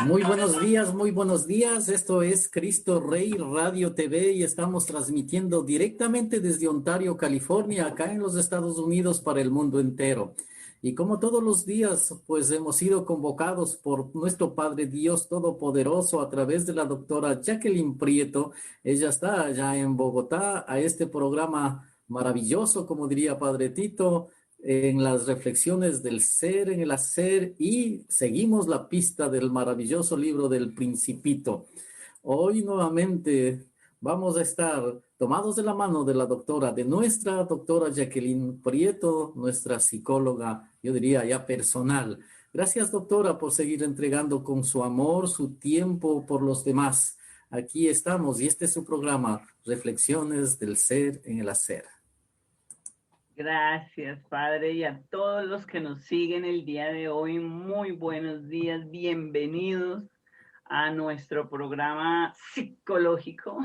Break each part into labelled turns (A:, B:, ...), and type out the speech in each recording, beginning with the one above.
A: Muy buenos días, muy buenos días. Esto es Cristo Rey Radio TV y estamos transmitiendo directamente desde Ontario, California, acá en los Estados Unidos para el mundo entero. Y como todos los días, pues hemos sido convocados por nuestro Padre Dios Todopoderoso a través de la doctora Jacqueline Prieto. Ella está allá en Bogotá a este programa maravilloso, como diría Padre Tito, en las reflexiones del ser, en el hacer, y seguimos la pista del maravilloso libro del Principito. Hoy nuevamente vamos a estar tomados de la mano de la doctora, de nuestra doctora Jacqueline Prieto, nuestra psicóloga, yo diría ya personal. Gracias, doctora, por seguir entregando con su amor, su tiempo por los demás. Aquí estamos y este es su programa, Reflexiones del Ser en el Hacer.
B: Gracias, Padre, y a todos los que nos siguen el día de hoy, muy buenos días, bienvenidos a nuestro programa psicológico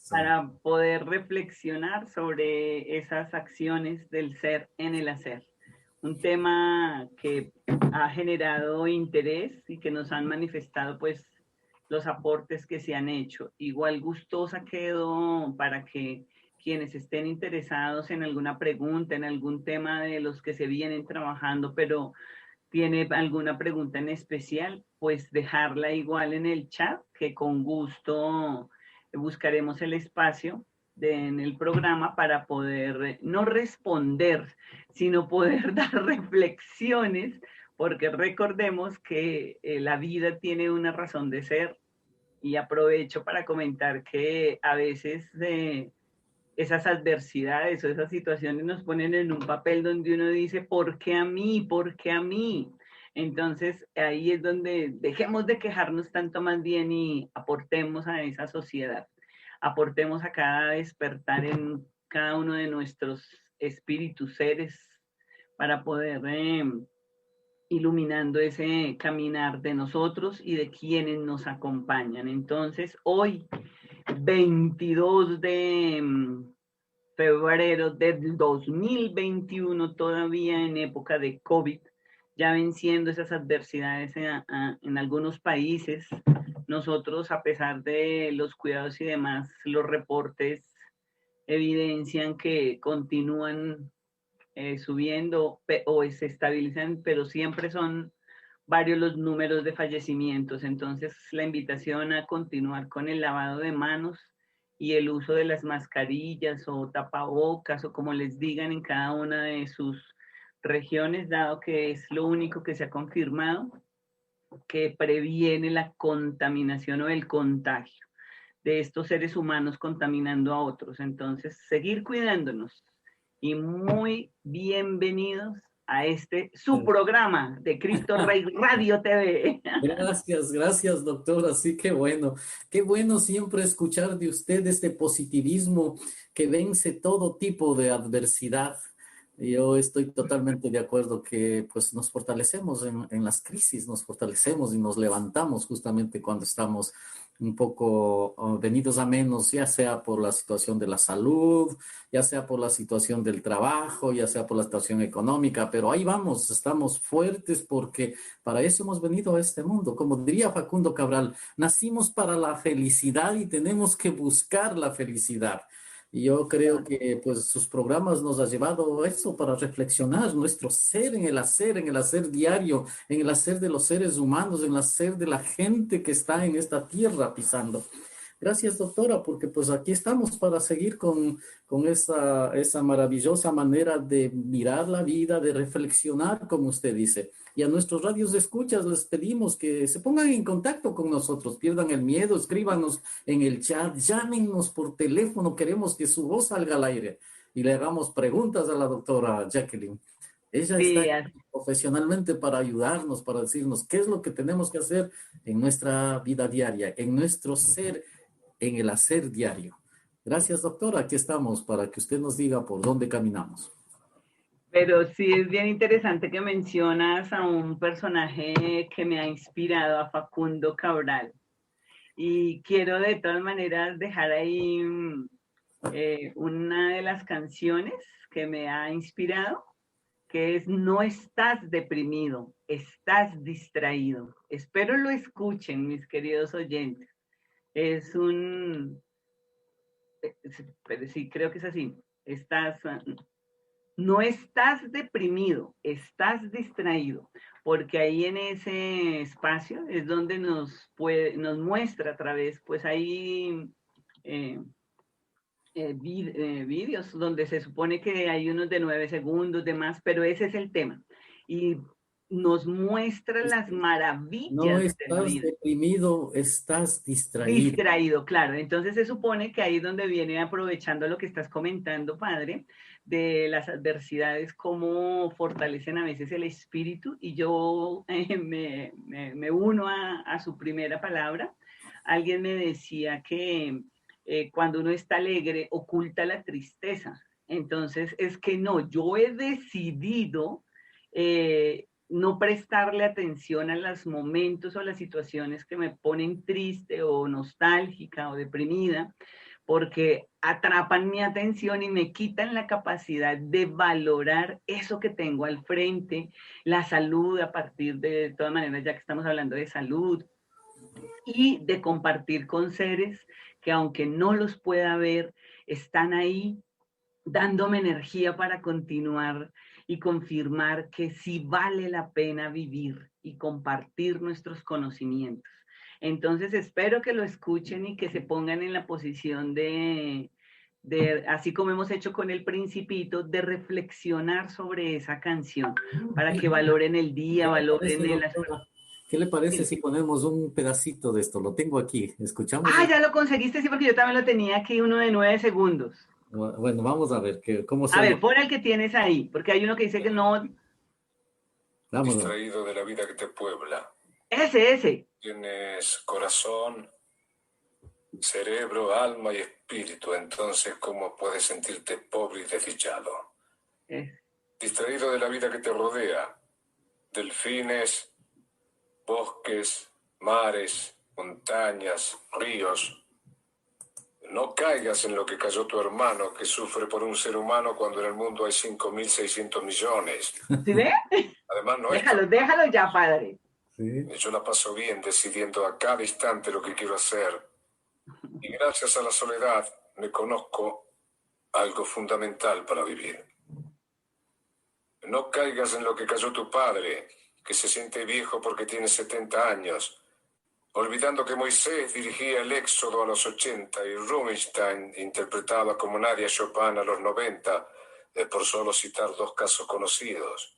B: para poder reflexionar sobre esas acciones del ser en el hacer. Un tema que ha generado interés y que nos han manifestado pues los aportes que se han hecho. Igual gustosa quedo para que quienes estén interesados en alguna pregunta, en algún tema de los que se vienen trabajando, pero tiene alguna pregunta en especial, pues dejarla igual en el chat, que con gusto buscaremos el espacio en el programa para poder no responder, sino poder dar reflexiones, porque recordemos que la vida tiene una razón de ser, y aprovecho para comentar que a veces esas adversidades o esas situaciones nos ponen en un papel donde uno dice, ¿por qué a mí? ¿Por qué a mí? Entonces ahí es donde dejemos de quejarnos tanto más bien y aportemos a esa sociedad, aportemos a cada despertar en cada uno de nuestros espíritus, seres, para poder iluminando ese caminar de nosotros y de quienes nos acompañan. Entonces hoy 22 de febrero del 2021, todavía en época de COVID, ya venciendo esas adversidades en algunos países. Nosotros, a pesar de los cuidados y demás, los reportes evidencian que continúan subiendo o se estabilizan, pero siempre son varios los números de fallecimientos. Entonces, la invitación a continuar con el lavado de manos y el uso de las mascarillas o tapabocas o como les digan en cada una de sus regiones, dado que es lo único que se ha confirmado que previene la contaminación o el contagio de estos seres humanos contaminando a otros. Entonces, seguir cuidándonos y muy bienvenidos a su programa de Cristo Rey Radio TV.
A: Gracias, doctora. Sí, qué bueno siempre escuchar de usted este positivismo que vence todo tipo de adversidad. Yo estoy totalmente de acuerdo que pues nos fortalecemos en las crisis, nos fortalecemos y nos levantamos justamente cuando estamos un poco venidos a menos, ya sea por la situación de la salud, ya sea por la situación del trabajo, ya sea por la situación económica, pero ahí vamos, estamos fuertes porque para eso hemos venido a este mundo. Como diría Facundo Cabral, nacimos para la felicidad y tenemos que buscar la felicidad. Y yo creo que pues sus programas nos han llevado a eso para reflexionar nuestro ser en el hacer diario, en el hacer de los seres humanos, en el hacer de la gente que está en esta tierra pisando. Gracias, doctora, porque pues aquí estamos para seguir con esa maravillosa manera de mirar la vida, de reflexionar, como usted dice. Y a nuestros radios de escuchas les pedimos que se pongan en contacto con nosotros, pierdan el miedo, escríbanos en el chat, llámenos por teléfono, queremos que su voz salga al aire y le hagamos preguntas a la doctora Jacqueline. Ella está
B: Sí,
A: aquí profesionalmente para ayudarnos, para decirnos qué es lo que tenemos que hacer en nuestra vida diaria, en nuestro ser, en el hacer diario. Gracias, doctora. Aquí estamos para que usted nos diga por dónde caminamos.
B: pero sí es bien interesante que mencionas a un personaje que me ha inspirado, a Facundo Cabral. Y quiero de todas maneras dejar ahí una de las canciones que me ha inspirado, que es No estás deprimido, estás distraído. Espero lo escuchen, mis queridos oyentes. Es un, pero sí, creo que es así. No estás deprimido, estás distraído, porque ahí en ese espacio es donde nos muestra a través, pues hay eh, vídeos donde se supone que hay unos de 9 segundos, de más, pero ese es el tema. Y nos muestra las
A: No
B: maravillas de la
A: estás
B: vida.
A: deprimido, estás distraído.
B: Distraído, claro. Entonces se supone que ahí es donde viene aprovechando lo que estás comentando, padre, de las adversidades, cómo fortalecen a veces el espíritu. Y yo me uno a su primera palabra. Alguien me decía que cuando uno está alegre oculta la tristeza. Entonces es que no, yo he decidido no prestarle atención a los momentos o las situaciones que me ponen triste o nostálgica o deprimida, porque atrapan mi atención y me quitan la capacidad de valorar eso que tengo al frente, la salud a partir de todas maneras, ya que estamos hablando de salud, y de compartir con seres que aunque no los pueda ver, están ahí dándome energía para continuar y confirmar que sí vale la pena vivir y compartir nuestros conocimientos. Entonces espero que lo escuchen y que se pongan en la posición así como hemos hecho con El Principito, de reflexionar sobre esa canción para que valoren el día,
A: ¿Qué le
B: valoren
A: parece,
B: el...
A: doctora? ¿Qué le parece si ponemos un pedacito de esto? Lo tengo aquí. ¿Escuchamos?
B: Ah, ya lo conseguiste, sí, porque yo también lo tenía aquí, uno de 9 segundos.
A: Bueno, vamos a ver cómo se
B: A
A: oye.
B: ver, pon el que tienes ahí, porque hay uno que dice que no,
A: Vamos a ver.
C: Distraído de la vida que te puebla.
B: ese.
C: Tienes corazón, cerebro, alma y espíritu, entonces ¿cómo puedes sentirte pobre y desdichado? Distraído de la vida que te rodea, delfines, bosques, mares, montañas, ríos. No caigas en lo que cayó tu hermano, que sufre por un ser humano cuando en el mundo hay 5.600 millones.
B: ¿Sí ve?
C: Además, no
B: Déjalo ya, padre.
A: Sí.
C: Yo la paso bien decidiendo a cada instante lo que quiero hacer. Y gracias a la soledad me conozco algo fundamental para vivir. No caigas en lo que cayó tu padre, que se siente viejo porque tiene 70 años, olvidando que Moisés dirigía el Éxodo a los 80 y Rubinstein interpretaba como Nadia Chopin a los 90, por solo citar dos casos conocidos.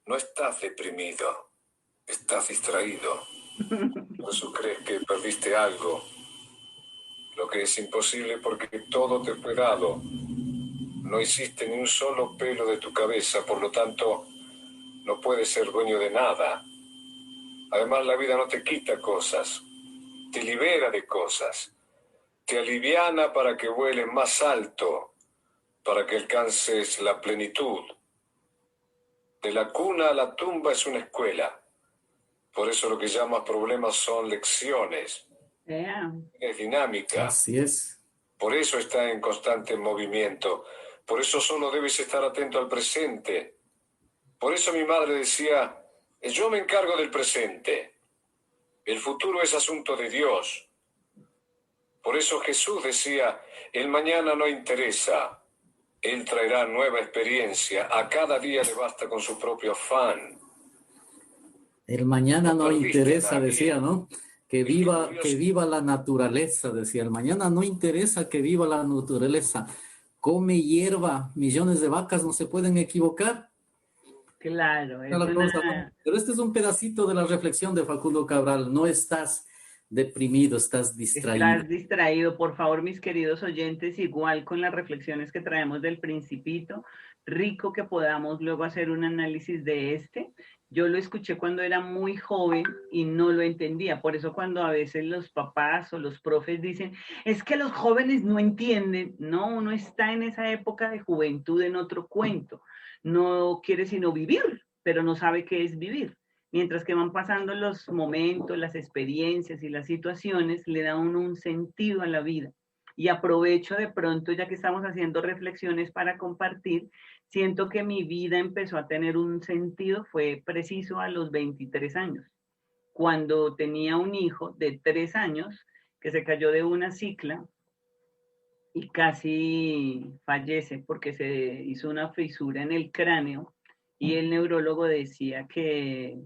C: No estás deprimido, estás distraído. Por eso crees que perdiste algo, lo que es imposible porque todo te fue dado. No hiciste ni un solo pelo de tu cabeza, por lo tanto, no puedes ser dueño de nada. Además, la vida no te quita cosas, te libera de cosas, te aliviana para que vueles más alto, para que alcances la plenitud. De la cuna a la tumba es una escuela. Por eso lo que llamas problemas son lecciones.
B: Yeah.
C: Es dinámica.
A: Así es.
C: Por eso está en constante movimiento. Por eso solo debes estar atento al presente. Por eso mi madre decía, yo me encargo del presente. El futuro es asunto de Dios. Por eso Jesús decía, el mañana no interesa. Él traerá nueva experiencia. A cada día le basta con su propio afán.
A: El mañana no interesa, decía, ¿no? Que
C: curioso.
A: viva la naturaleza, decía. El mañana no interesa, que viva la naturaleza. Come hierba, millones de vacas no se pueden equivocar.
B: Claro, es
A: Cada cosa, ¿no?
B: una...
A: Pero este es un pedacito de la reflexión de Facundo Cabral. No estás deprimido, estás distraído.
B: Estás distraído, por favor, mis queridos oyentes, igual con las reflexiones que traemos del Principito, rico que podamos luego hacer un análisis de este. Yo lo escuché cuando era muy joven y no lo entendía. Por eso cuando a veces los papás o los profes dicen, es que los jóvenes no entienden. No, uno está en esa época de juventud en otro cuento. No quiere sino vivir, pero no sabe qué es vivir. Mientras que van pasando los momentos, las experiencias y las situaciones, le da uno un sentido a la vida. Y aprovecho de pronto, ya que estamos haciendo reflexiones para compartir, siento que mi vida empezó a tener un sentido, fue preciso a los 23 años, cuando tenía un hijo de 3 años que se cayó de una cicla y casi fallece porque se hizo una fisura en el cráneo y el neurólogo decía que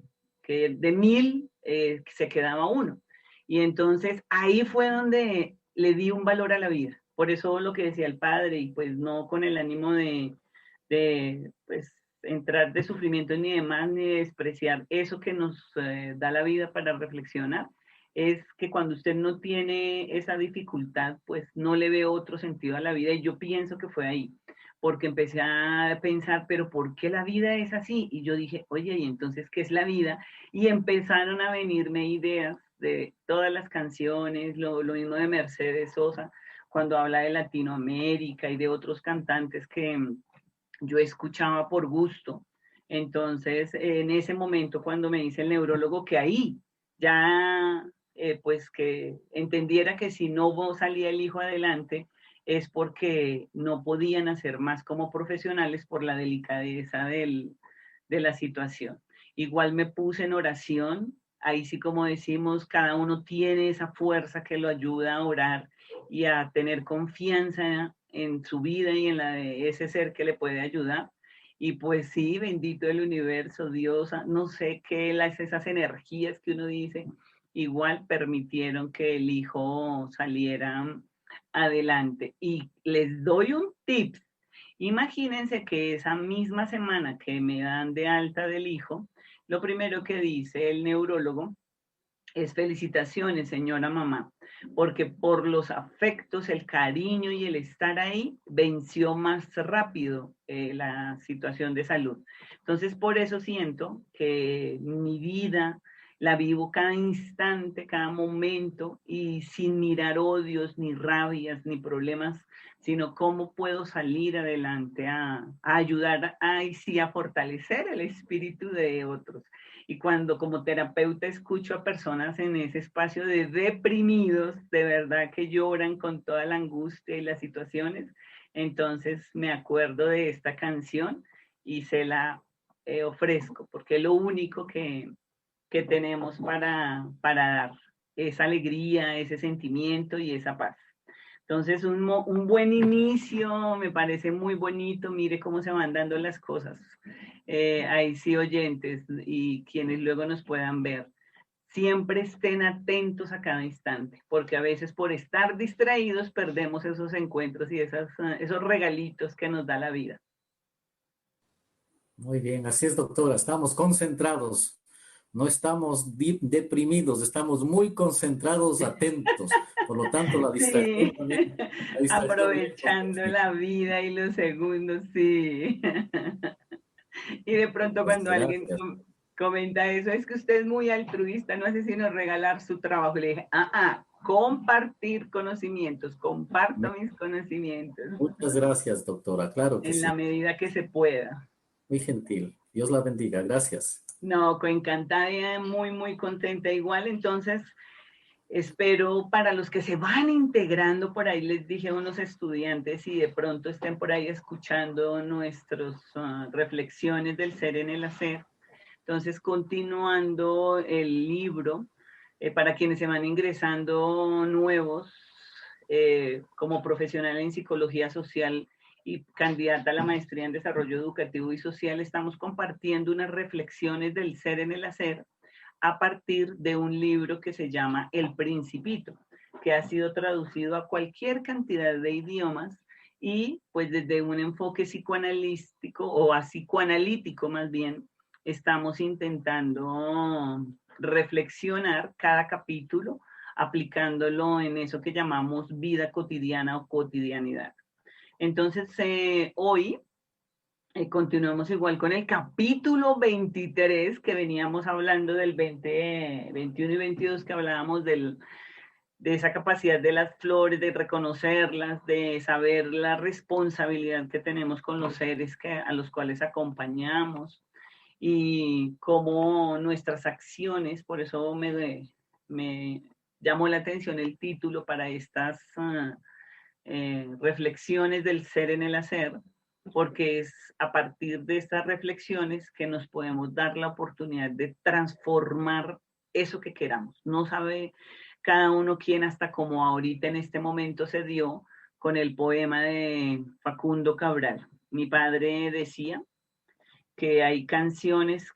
B: de 1000 se quedaba uno. Y entonces ahí fue donde le di un valor a la vida. Por eso lo que decía el padre, y pues no con el ánimo de pues, entrar de sufrimiento ni demás, ni de despreciar eso que nos da la vida para reflexionar, es que cuando usted no tiene esa dificultad, pues no le ve otro sentido a la vida. Y yo pienso que fue ahí, porque empecé a pensar, pero ¿por qué la vida es así? Y yo dije, oye, ¿y entonces qué es la vida? Y empezaron a venirme ideas de todas las canciones, lo mismo de Mercedes Sosa, cuando habla de Latinoamérica y de otros cantantes que yo escuchaba por gusto. Entonces, en ese momento, cuando me dice el neurólogo que ahí ya, pues que entendiera que si no salía el hijo adelante, es porque no podían hacer más como profesionales por la delicadeza de la situación. Igual me puse en oración, ahí sí como decimos, cada uno tiene esa fuerza que lo ayuda a orar y a tener confianza en su vida y en la de ese ser que le puede ayudar. Y pues sí, bendito el universo, Dios, no sé qué, esas energías que uno dice, igual permitieron que el hijo saliera adelante. Y les doy un tip. Imagínense que esa misma semana que me dan de alta del hijo, lo primero que dice el neurólogo es felicitaciones, señora mamá, porque por los afectos, el cariño y el estar ahí, venció más rápido la situación de salud. Entonces, por eso siento que mi vida la vivo cada instante, cada momento, y sin mirar odios, ni rabias, ni problemas, sino cómo puedo salir adelante a ayudar a fortalecer el espíritu de otros. Y cuando como terapeuta escucho a personas en ese espacio de deprimidos, de verdad que lloran con toda la angustia y las situaciones, entonces me acuerdo de esta canción y se la ofrezco, porque es lo único que tenemos para dar, esa alegría, ese sentimiento y esa paz. Entonces, un buen inicio, me parece muy bonito, mire cómo se van dando las cosas. Ahí sí, oyentes y quienes luego nos puedan ver, siempre estén atentos a cada instante, porque a veces por estar distraídos perdemos esos encuentros y esos regalitos que nos da la vida.
A: Muy bien, así es, doctora. Estamos concentrados, no estamos deprimidos, estamos muy concentrados, atentos. Por lo tanto, la distracción
B: Sí,
A: también. La distracción
B: aprovechando la vida y los segundos, sí. Y de pronto
A: Pues
B: cuando alguien
A: gracias.
B: comenta eso, es que usted es muy altruista, no hace sino regalar su trabajo. Le dije, compartir conocimientos, comparto mis conocimientos
A: Muchas gracias, doctora. Claro que
B: en la
A: sí.
B: medida que se pueda.
A: Muy gentil. Dios la bendiga. Gracias.
B: No, encantada, muy, muy contenta igual. Entonces, espero para los que se van integrando por ahí, les dije a unos estudiantes y de pronto estén por ahí escuchando nuestras reflexiones del ser en el hacer. Entonces, continuando el libro, para quienes se van ingresando nuevos, como profesional en psicología social y candidata a la maestría en desarrollo educativo y social, estamos compartiendo unas reflexiones del ser en el hacer a partir de un libro que se llama El Principito, que ha sido traducido a cualquier cantidad de idiomas y pues desde un enfoque psicoanalítico o psicoanalítico más bien, estamos intentando reflexionar cada capítulo aplicándolo en eso que llamamos vida cotidiana o cotidianidad. Entonces, hoy Continuamos igual con el capítulo 23, que veníamos hablando del 20, 21 y 22, que hablábamos de esa capacidad de las flores, de reconocerlas, de saber la responsabilidad que tenemos con los seres a los cuales acompañamos y cómo nuestras acciones, por eso me llamó la atención el título para estas reflexiones del ser en el hacer, porque es a partir de estas reflexiones que nos podemos dar la oportunidad de transformar eso que queramos. No sabe cada uno quién, hasta como ahorita en este momento se dio con el poema de Facundo Cabral. Mi padre decía que hay canciones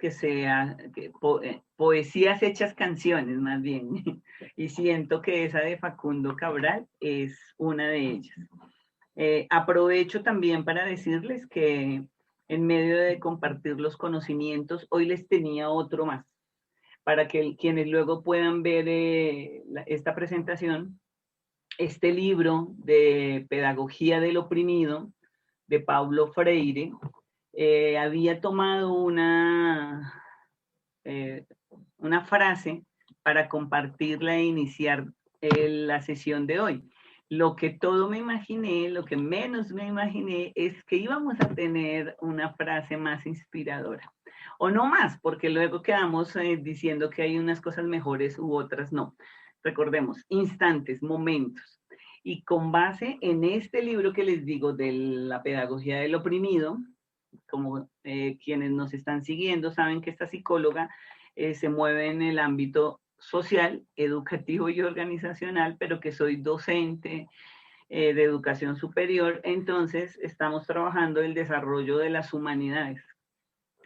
B: poesías hechas canciones más bien, y siento que esa de Facundo Cabral es una de ellas. Aprovecho también para decirles que en medio de compartir los conocimientos, hoy les tenía otro más, para que quienes luego puedan ver esta presentación, este libro de Pedagogía del Oprimido, de Paulo Freire, había tomado una frase para compartirla e iniciar la sesión de hoy. Lo que todo me imaginé, lo que menos me imaginé, es que íbamos a tener una frase más inspiradora. O no más, porque luego quedamos diciendo que hay unas cosas mejores u otras no. Recordemos, instantes, momentos. Y con base en este libro que les digo de la pedagogía del oprimido, como quienes nos están siguiendo saben que esta psicóloga se mueve en el ámbito social, educativo y organizacional, pero que soy docente de educación superior, entonces estamos trabajando el desarrollo de las humanidades.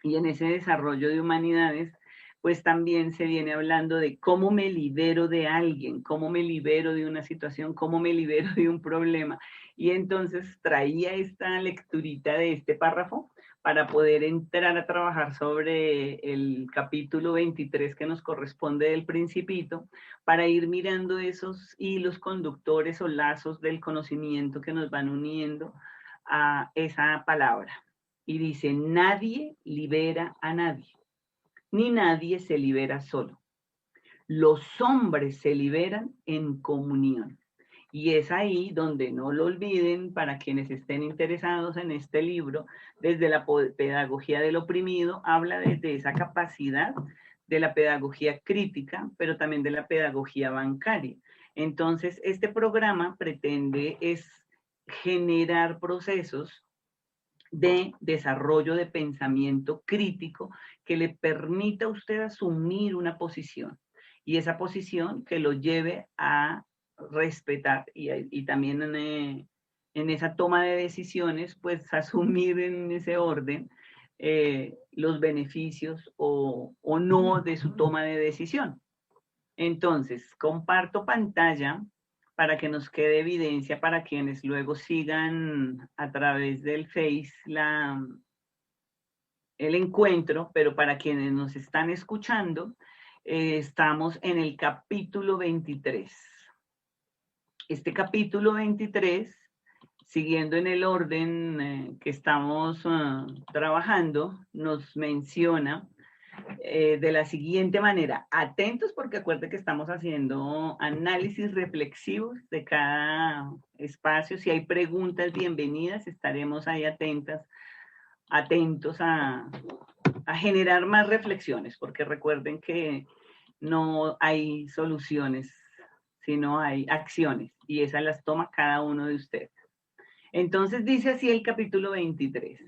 B: Y en ese desarrollo de humanidades, pues también se viene hablando de cómo me libero de alguien, cómo me libero de una situación, cómo me libero de un problema. Y entonces traía esta lecturita de este párrafo para poder entrar a trabajar sobre el capítulo 23 que nos corresponde del Principito, para ir mirando esos hilos conductores o lazos del conocimiento que nos van uniendo a esa palabra. Y dice, nadie libera a nadie, ni nadie se libera solo. Los hombres se liberan en comunión. Y es ahí donde, no lo olviden, para quienes estén interesados en este libro, desde la pedagogía del oprimido, habla desde esa capacidad de la pedagogía crítica, pero también de la pedagogía bancaria. Entonces, este programa pretende generar procesos de desarrollo de pensamiento crítico que le permita a usted asumir una posición, y esa posición que lo lleve a respetar y también en esa toma de decisiones, pues asumir en ese orden los beneficios o no de su toma de decisión. Entonces, comparto pantalla para que nos quede evidencia para quienes luego sigan a través del Face el encuentro, pero para quienes nos están escuchando, estamos en el capítulo 23. Este capítulo 23, siguiendo en el orden que estamos trabajando, nos menciona de la siguiente manera. Atentos, porque acuérdense que estamos haciendo análisis reflexivos de cada espacio. Si hay preguntas, bienvenidas, estaremos ahí atentos a generar más reflexiones, porque recuerden que no hay soluciones, sino hay acciones, y esas las toma cada uno de ustedes. Entonces dice así el capítulo 23.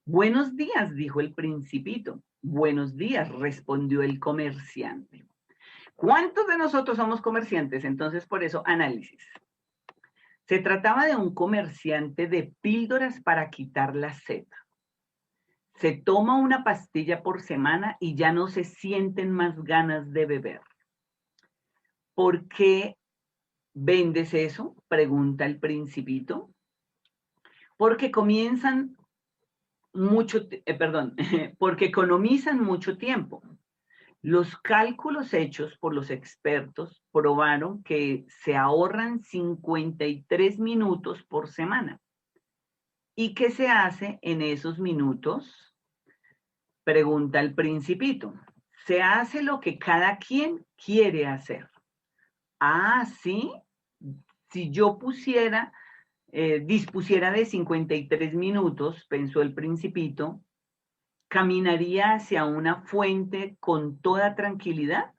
B: Buenos días, dijo el Principito. Buenos días, respondió el comerciante. ¿Cuántos de nosotros somos comerciantes? Entonces, por eso, análisis. Se trataba de un comerciante de píldoras para quitar la sed. Se toma una pastilla por semana y ya no se sienten más ganas de beber. ¿Por qué vendes eso? Pregunta el Principito. Porque porque economizan mucho tiempo. Los cálculos hechos por los expertos probaron que se ahorran 53 minutos por semana ¿Y qué se hace en esos minutos? Pregunta el Principito. Se hace lo que cada quien quiere hacer. Ah, sí. Si yo dispusiera de 53 minutos, pensó el Principito, ¿caminaría hacia una fuente con toda tranquilidad?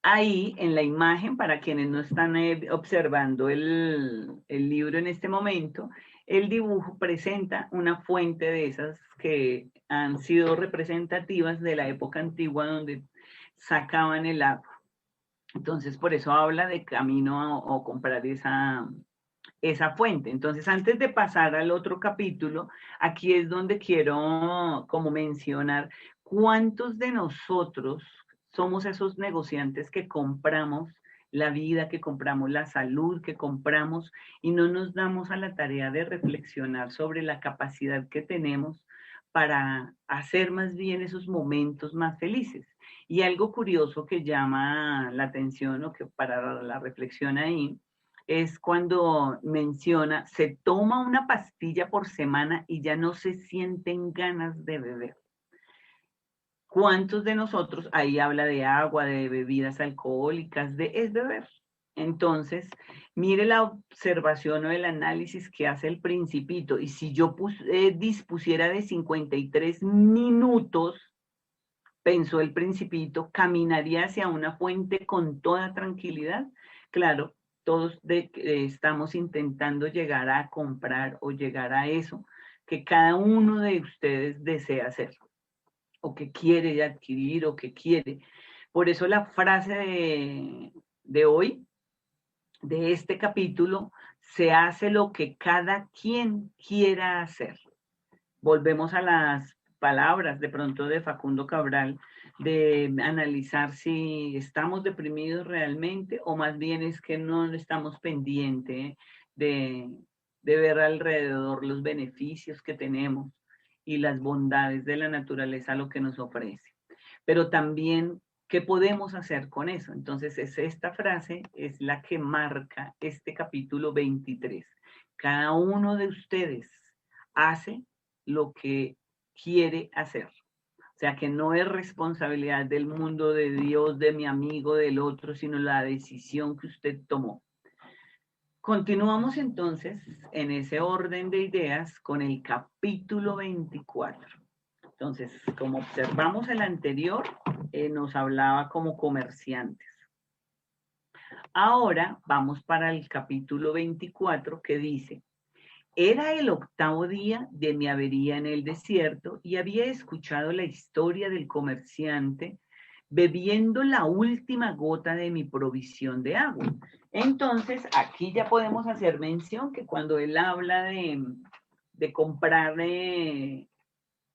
B: Ahí en la imagen, para quienes no están observando el libro en este momento, el dibujo presenta una fuente de esas que han sido representativas de la época antigua donde sacaban el agua. Entonces, por eso habla de camino o comprar esa fuente. Entonces, antes de pasar al otro capítulo, aquí es donde quiero como mencionar cuántos de nosotros somos esos negociantes que compramos la vida, que compramos la salud, que compramos y no nos damos a la tarea de reflexionar sobre la capacidad que tenemos para hacer más bien esos momentos más felices. Y algo curioso que llama la atención o que para la reflexión ahí, es cuando menciona, se toma una pastilla por semana y ya no se sienten ganas de beber. ¿Cuántos de nosotros, ahí habla de agua, de bebidas alcohólicas, es beber? Entonces, mire la observación o el análisis que hace el Principito. Y si yo dispusiera de 53 minutos, pensó el Principito, ¿caminaría hacia una fuente con toda tranquilidad? Claro, todos estamos intentando llegar a comprar o llegar a eso que cada uno de ustedes desea hacer, o que quiere adquirir, o que quiere. Por eso la frase de hoy, de este capítulo, se hace lo que cada quien quiera hacer. Volvemos a las palabras de pronto de Facundo Cabral, de analizar si estamos deprimidos realmente o más bien es que no estamos pendientes de ver alrededor los beneficios que tenemos y las bondades de la naturaleza, lo que nos ofrece. Pero también, ¿qué podemos hacer con eso? Entonces, esta frase es la que marca este capítulo 23. Cada uno de ustedes hace lo que quiere hacer. O sea, que no es responsabilidad del mundo, de Dios, de mi amigo, del otro, sino la decisión que usted tomó. Continuamos entonces en ese orden de ideas con el capítulo 24. Entonces, como observamos el anterior, nos hablaba como comerciantes. Ahora vamos para el capítulo 24 que dice, era el 8º día de mi avería en el desierto y había escuchado la historia del comerciante bebiendo la última gota de mi provisión de agua. Entonces, aquí ya podemos hacer mención que cuando él habla de comprar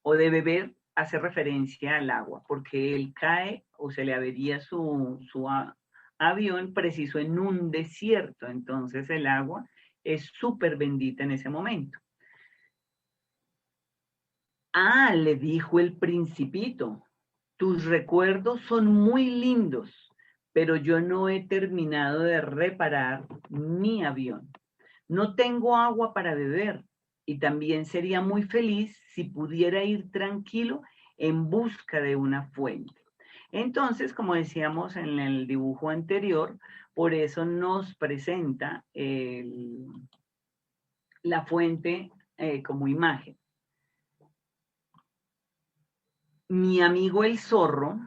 B: o de beber, hace referencia al agua, porque él cae o se le avería su avión preciso en un desierto. Entonces, el agua es súper bendita en ese momento. Ah, le dijo el Principito, tus recuerdos son muy lindos, pero yo no he terminado de reparar mi avión. No tengo agua para beber y también sería muy feliz si pudiera ir tranquilo en busca de una fuente. Entonces, como decíamos en el dibujo anterior, por eso nos presenta la fuente como imagen. Mi amigo el zorro,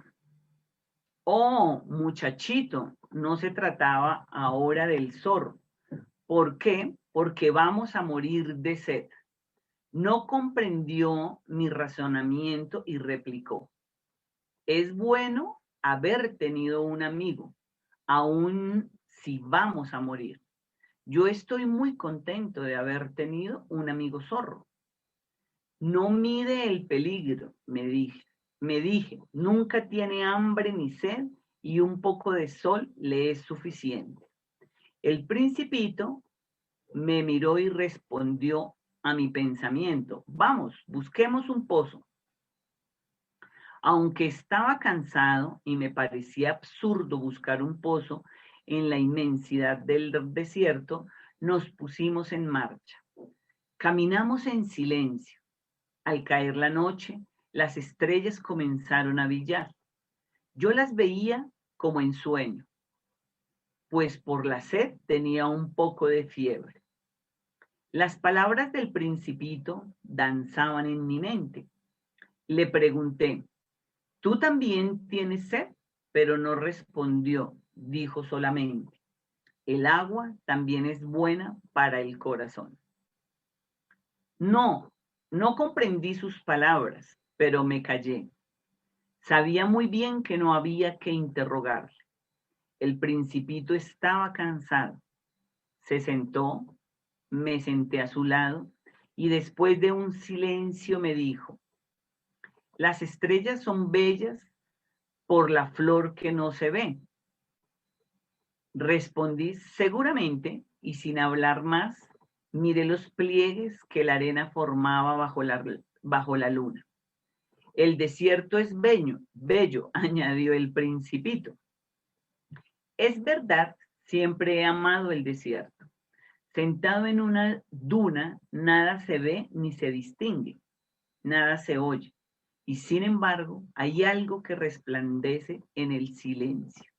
B: oh muchachito, no se trataba ahora del zorro. ¿Por qué? Porque vamos a morir de sed. No comprendió mi razonamiento y replicó, es bueno haber tenido un amigo, aun si vamos a morir. Yo estoy muy contento de haber tenido un amigo zorro. No mide el peligro, me dije, nunca tiene hambre ni sed y un poco de sol le es suficiente. El Principito me miró y respondió a mi pensamiento, vamos, busquemos un pozo. Aunque estaba cansado y me parecía absurdo buscar un pozo en la inmensidad del desierto, nos pusimos en marcha. Caminamos en silencio. Al caer la noche, las estrellas comenzaron a brillar. Yo las veía como en sueño, pues por la sed tenía un poco de fiebre. Las palabras del Principito danzaban en mi mente. Le pregunté, ¿tú también tienes sed? Pero no respondió, dijo solamente, el agua también es buena para el corazón. No, no comprendí sus palabras, pero me callé. Sabía muy bien que no había que interrogarle. El Principito estaba cansado. Se sentó, me senté a su lado y después de un silencio me dijo, las estrellas son bellas por la flor que no se ve. Respondí seguramente y sin hablar más, miré los pliegues que la arena formaba bajo la luna. El desierto es bello, añadió el Principito. Es verdad, siempre he amado el desierto. Sentado en una duna, nada se ve ni se distingue, nada se oye. Y sin embargo, hay algo que resplandece en el silencio.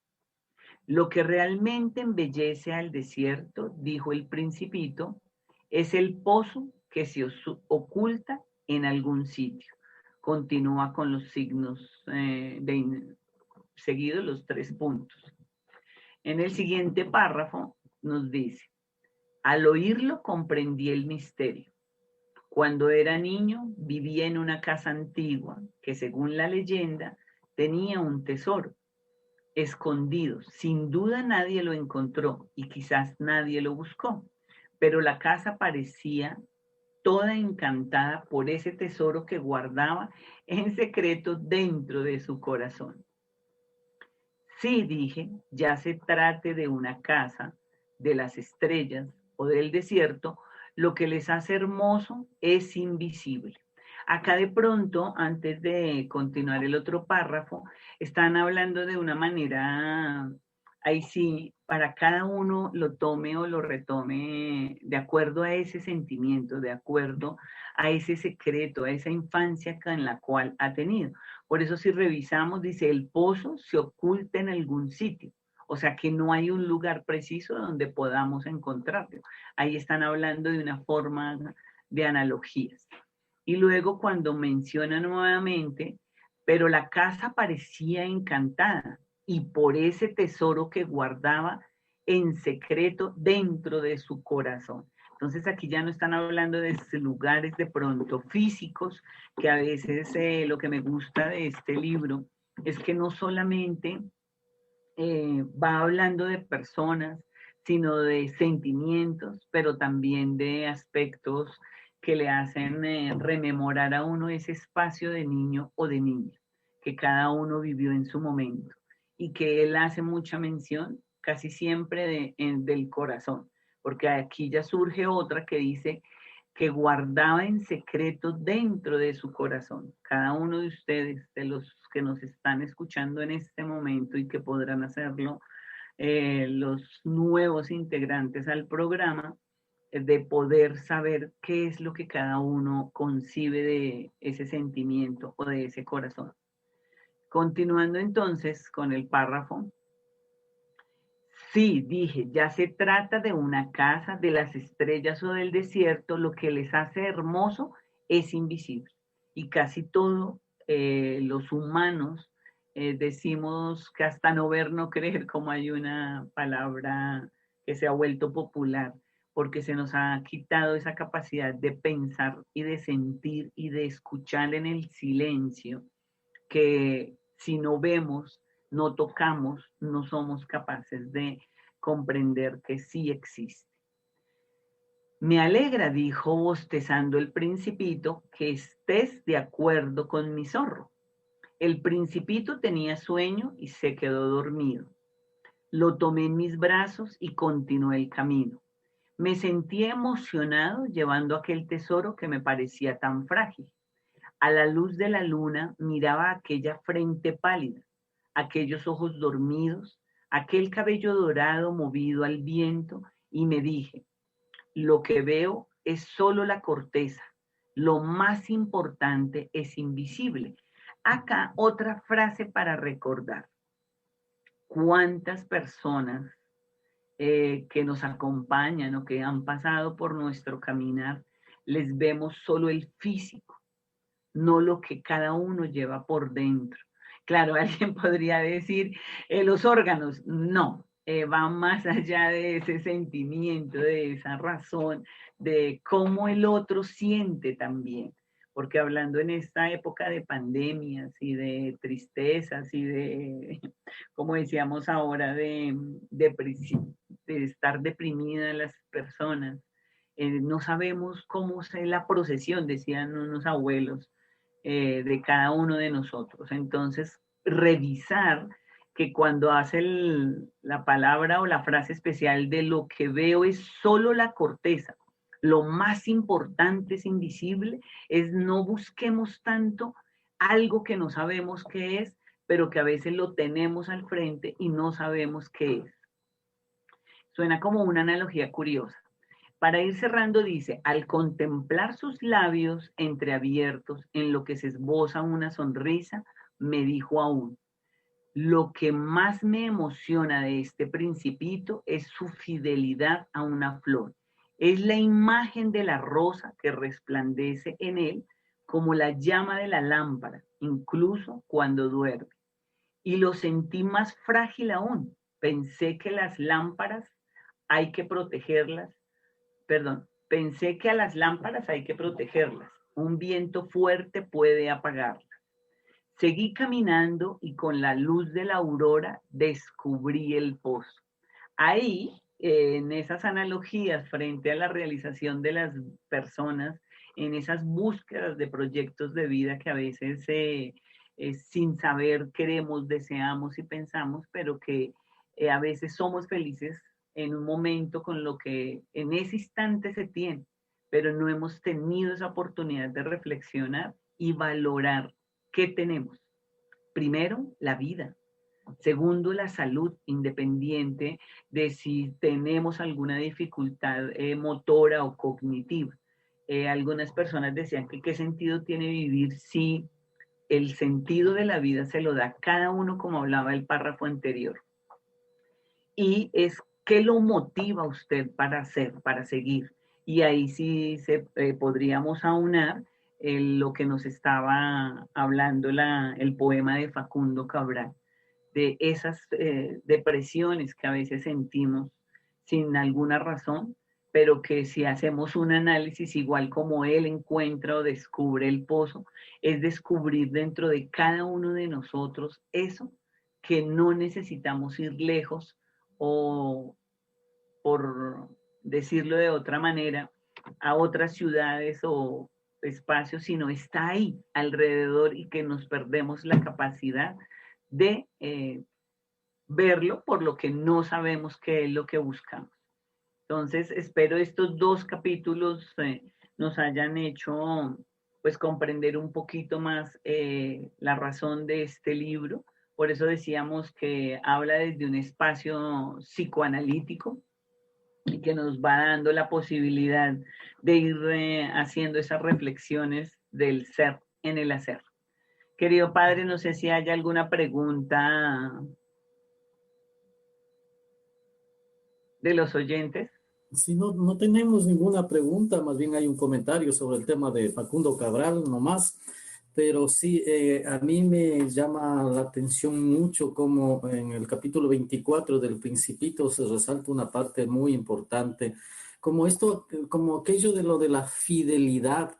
B: Lo que realmente embellece al desierto, dijo el Principito, es el pozo que se oculta en algún sitio. Continúa con los signos seguidos, los 3 puntos. En el siguiente párrafo nos dice, al oírlo comprendí el misterio. Cuando era niño vivía en una casa antigua que según la leyenda tenía un tesoro escondido. Sin duda nadie lo encontró y quizás nadie lo buscó, pero la casa parecía toda encantada por ese tesoro que guardaba en secreto dentro de su corazón. Sí, dije, ya se trate de una casa, de las estrellas o del desierto, lo que les hace hermoso es invisible. Acá de pronto, antes de continuar el otro párrafo, están hablando de una manera, ahí sí, para cada uno lo tome o lo retome de acuerdo a ese sentimiento, de acuerdo a ese secreto, a esa infancia en la cual ha tenido. Por eso si revisamos, dice, el pozo se oculta en algún sitio. O sea que no hay un lugar preciso donde podamos encontrarlo. Ahí están hablando de una forma de analogías. Y luego cuando menciona nuevamente, pero la casa parecía encantada y por ese tesoro que guardaba en secreto dentro de su corazón. Entonces aquí ya no están hablando de lugares de pronto físicos, que a veces lo que me gusta de este libro es que no solamente va hablando de personas, sino de sentimientos, pero también de aspectos que le hacen rememorar a uno ese espacio de niño o de niña que cada uno vivió en su momento y que él hace mucha mención casi siempre del corazón, porque aquí ya surge otra que dice que guardaba en secreto dentro de su corazón. Cada uno de ustedes, de los que nos están escuchando en este momento y que podrán hacerlo, los nuevos integrantes al programa, de poder saber qué es lo que cada uno concibe de ese sentimiento o de ese corazón. Continuando entonces con el párrafo. Sí, dije, ya se trata de una casa, de las estrellas o del desierto, lo que les hace hermoso es invisible. Y casi todo los humanos decimos que hasta no ver, no creer, como hay una palabra que se ha vuelto popular, porque se nos ha quitado esa capacidad de pensar y de sentir y de escuchar en el silencio, que si no vemos, no tocamos, no somos capaces de comprender que sí existe. Me alegra, dijo bostezando el Principito, que estés de acuerdo con mi zorro. El Principito tenía sueño y se quedó dormido. Lo tomé en mis brazos y continué el camino. Me sentí emocionado llevando aquel tesoro que me parecía tan frágil. A la luz de la luna miraba aquella frente pálida, aquellos ojos dormidos, aquel cabello dorado movido al viento y me dije, lo que veo es solo la corteza. Lo más importante es invisible. Acá otra frase para recordar. ¿Cuántas personas que nos acompañan o que han pasado por nuestro caminar, les vemos solo el físico, no lo que cada uno lleva por dentro? Claro, alguien podría decir los órganos, no, va más allá de ese sentimiento, de esa razón, de cómo el otro siente también. Porque hablando en esta época de pandemias y de tristezas y de, como decíamos ahora, de estar deprimida las personas, no sabemos cómo es la procesión, decían unos abuelos, de cada uno de nosotros. Entonces, revisar que cuando hace la palabra o la frase especial de lo que veo es solo la corteza, lo más importante es invisible, es no busquemos tanto algo que no sabemos qué es, pero que a veces lo tenemos al frente y no sabemos qué es. Suena como una analogía curiosa. Para ir cerrando dice, al contemplar sus labios entreabiertos en lo que se esboza una sonrisa, me dijo aún, lo que más me emociona de este principito es su fidelidad a una flor. Es la imagen de la rosa que resplandece en él como la llama de la lámpara, incluso cuando duerme. Y lo sentí más frágil aún. Pensé que las lámparas hay que protegerlas. Pensé que a las lámparas hay que protegerlas. Un viento fuerte puede apagarlas. Seguí caminando y con la luz de la aurora descubrí el pozo. Ahí, en esas analogías frente a la realización de las personas, en esas búsquedas de proyectos de vida que a veces sin saber queremos, deseamos y pensamos, pero que a veces somos felices en un momento con lo que en ese instante se tiene, pero no hemos tenido esa oportunidad de reflexionar y valorar qué tenemos. Primero, la vida. Segundo, la salud, independiente de si tenemos alguna dificultad motora o cognitiva. Algunas personas decían que qué sentido tiene vivir si el sentido de la vida se lo da cada uno, como hablaba el párrafo anterior. Y es qué lo motiva a usted para hacer, para seguir. Y ahí sí podríamos aunar lo que nos estaba hablando el poema de Facundo Cabral, de esas depresiones que a veces sentimos sin alguna razón, pero que si hacemos un análisis igual como él encuentra o descubre el pozo, es descubrir dentro de cada uno de nosotros eso que no necesitamos ir lejos o, por decirlo de otra manera, a otras ciudades o espacios, sino está ahí alrededor y que nos perdemos la capacidad de verlo por lo que no sabemos qué es lo que buscamos. Entonces, espero estos 2 capítulos nos hayan hecho pues comprender un poquito más la razón de este libro. Por eso decíamos que habla desde un espacio psicoanalítico y que nos va dando la posibilidad de ir haciendo esas reflexiones del ser en el hacer. Querido padre, no sé si hay alguna pregunta de los oyentes.
A: Si no, no tenemos ninguna pregunta, más bien hay un comentario sobre el tema de Facundo Cabral nomás, pero sí, a mí me llama la atención mucho como en el capítulo 24 del Principito se resalta una parte muy importante, como esto, como aquello de lo de la fidelidad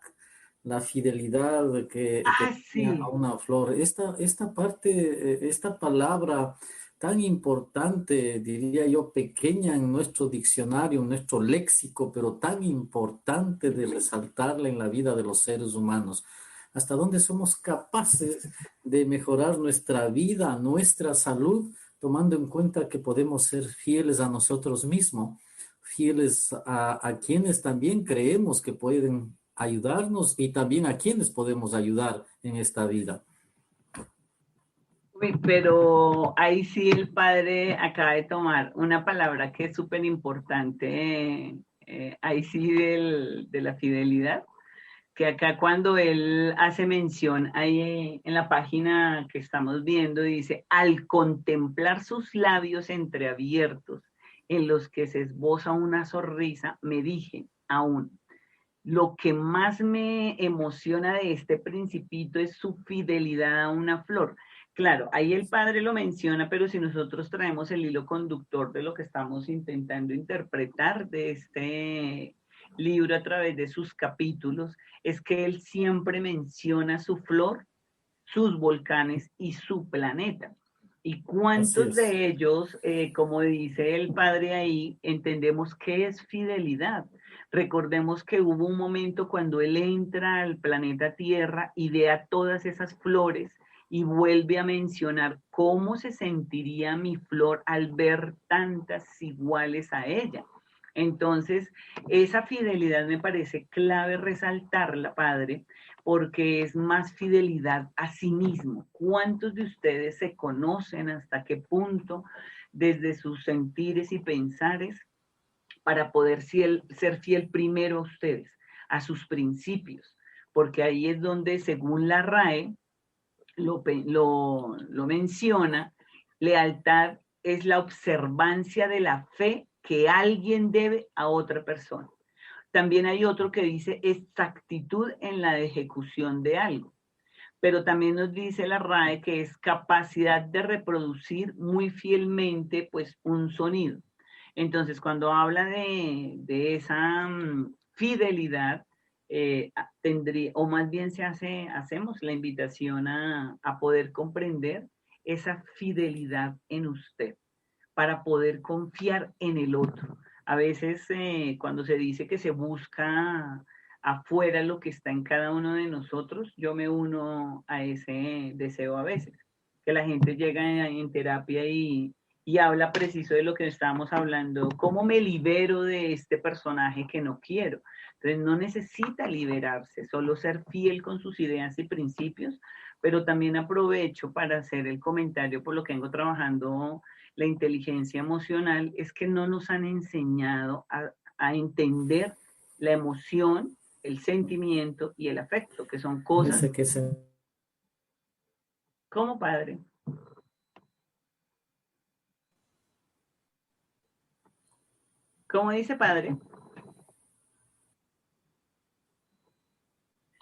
A: que
B: Sí.
A: tenía a una flor. Esta parte, esta palabra tan importante, diría yo, pequeña en nuestro diccionario, en nuestro léxico, pero tan importante de resaltarla en la vida de los seres humanos. Hasta dónde somos capaces de mejorar nuestra vida, nuestra salud, tomando en cuenta que podemos ser fieles a nosotros mismos, fieles a quienes también creemos que pueden ayudarnos y también a quienes podemos ayudar en esta vida.
B: Uy, pero ahí sí el padre acaba de tomar una palabra que es súper importante ahí sí de la fidelidad, que acá cuando él hace mención ahí en la página que estamos viendo, dice, al contemplar sus labios entreabiertos, en los que se esboza una sonrisa, me dije aún, lo que más me emociona de este principito es su fidelidad a una flor. Claro, ahí el padre lo menciona, pero si nosotros traemos el hilo conductor de lo que estamos intentando interpretar de este libro a través de sus capítulos, es que él siempre menciona su flor, sus volcanes y su planeta. ¿Y cuántos de ellos, como dice el padre ahí, entendemos qué es fidelidad? Recordemos que hubo un momento cuando él entra al planeta Tierra y ve a todas esas flores y vuelve a mencionar cómo se sentiría mi flor al ver tantas iguales a ella. Entonces, esa fidelidad me parece clave resaltarla, padre, porque es más fidelidad a sí mismo. ¿Cuántos de ustedes se conocen hasta qué punto desde sus sentires y pensares para poder ser fiel primero a ustedes, a sus principios? Porque ahí es donde, según la RAE, lo menciona, lealtad es la observancia de la fe que alguien debe a otra persona. También hay otro que dice exactitud en la ejecución de algo, pero también nos dice la RAE que es capacidad de reproducir muy fielmente pues un sonido. Entonces, cuando habla de esa fidelidad, tendría, o más bien hacemos la invitación a poder comprender esa fidelidad en usted para poder confiar en el otro. A veces cuando se dice que se busca afuera lo que está en cada uno de nosotros, yo me uno a ese deseo a veces, que la gente llega en terapia y habla preciso de lo que estábamos hablando, cómo me libero de este personaje que no quiero. Entonces no necesita liberarse, solo ser fiel con sus ideas y principios, pero también aprovecho para hacer el comentario por lo que vengo trabajando la inteligencia emocional, es que no nos han enseñado a entender la emoción, el sentimiento y el afecto, que son cosas como padre. ¿Cómo dice padre?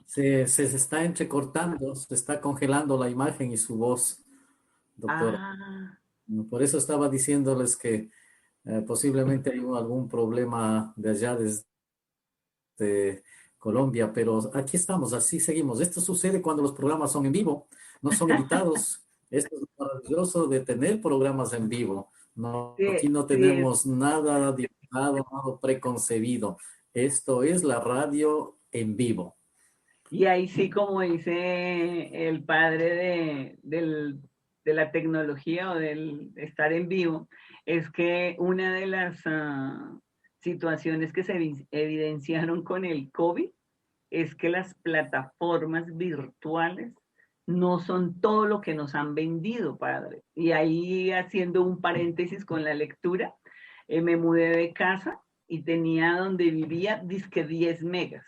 A: Se está entrecortando, se está congelando la imagen y su voz, doctora.
B: Ah.
A: Por eso estaba diciéndoles que posiblemente hay algún problema de allá desde Colombia, pero aquí estamos, así seguimos. Esto sucede cuando los programas son en vivo, no son editados. Esto es maravilloso de tener programas en vivo. No,
B: Sí,
A: aquí no
B: sí,
A: tenemos nada dictado, nada preconcebido. Esto es la radio en vivo.
B: y ahí sí, como dice el padre de la tecnología o del estar en vivo, es que una de las situaciones que se evidenciaron con el COVID es que las plataformas virtuales no son todo lo que nos han vendido, padre. Y ahí haciendo un paréntesis con la lectura, me mudé de casa y tenía donde vivía, disque 10 megas.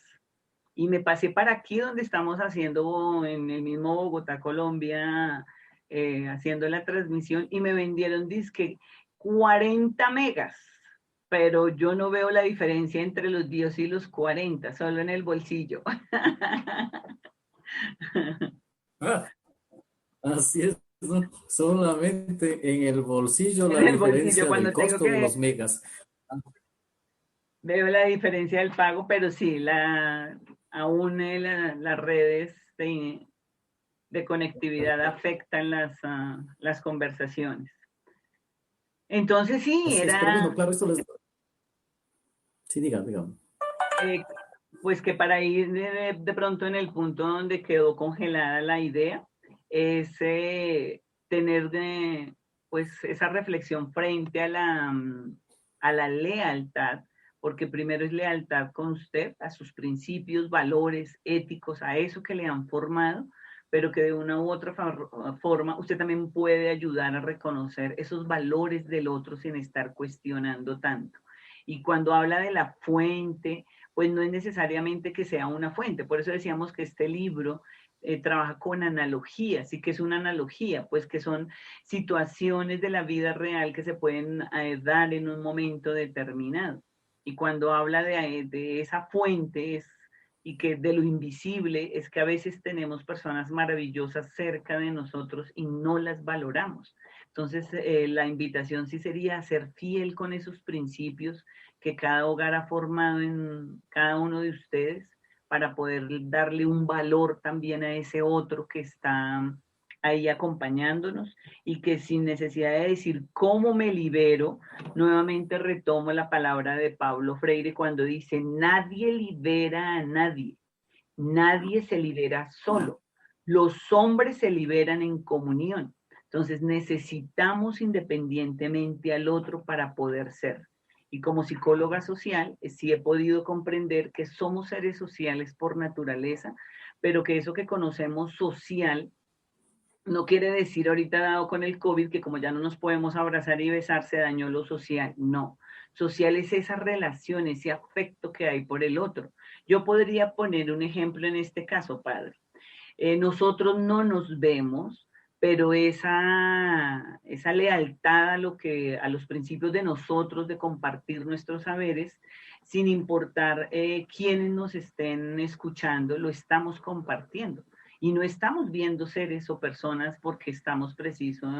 B: Y me pasé para aquí donde estamos haciendo en el mismo Bogotá, Colombia, haciendo la transmisión y me vendieron disque 40 megas, pero yo no veo la diferencia entre los 10 y los 40, solo en el bolsillo.
A: Así es, ¿no? Solamente en el bolsillo la
B: En el bolsillo
A: diferencia del
B: cuando tengo
A: costo de
B: que
A: los megas.
B: veo la diferencia del pago, pero sí, aún las redes de conectividad afectan las conversaciones. Entonces sí,
A: Así es, pero bueno, claro, esto les... Sí, dígame.
B: Pues que para ir de pronto en el punto donde quedó congelada la idea, es tener pues esa reflexión frente a la lealtad, porque primero es lealtad con usted, a sus principios, valores éticos, a eso que le han formado, pero que de una u otra forma usted también puede ayudar a reconocer esos valores del otro sin estar cuestionando tanto. Y cuando habla de la fuente, pues no es necesariamente que sea una fuente. Por eso decíamos que este libro trabaja con analogías. ¿Y qué es una analogía? Pues que son situaciones de la vida real que se pueden dar en un momento determinado. Y cuando habla de esa fuente y que de lo invisible, es que a veces tenemos personas maravillosas cerca de nosotros y no las valoramos. Entonces, la invitación sí sería a ser fiel con esos principios que cada hogar ha formado en cada uno de ustedes para poder darle un valor también a ese otro que está ahí acompañándonos y que sin necesidad de decir cómo me libero, nuevamente retomo la palabra de Paulo Freire cuando dice, nadie libera a nadie, nadie se libera solo, los hombres se liberan en comunión. Entonces necesitamos independientemente al otro para poder ser. Y como psicóloga social, sí he podido comprender que somos seres sociales por naturaleza, pero que eso que conocemos social no quiere decir ahorita dado con el COVID que como ya no nos podemos abrazar y besar se dañó lo social. No. Social es esa relación, ese afecto que hay por el otro. Yo podría poner un ejemplo en este caso, padre. Nosotros no nos vemos, pero esa lealtad a los principios de nosotros, de compartir nuestros saberes, sin importar quiénes nos estén escuchando, lo estamos compartiendo. Y no estamos viendo seres o personas porque estamos precisos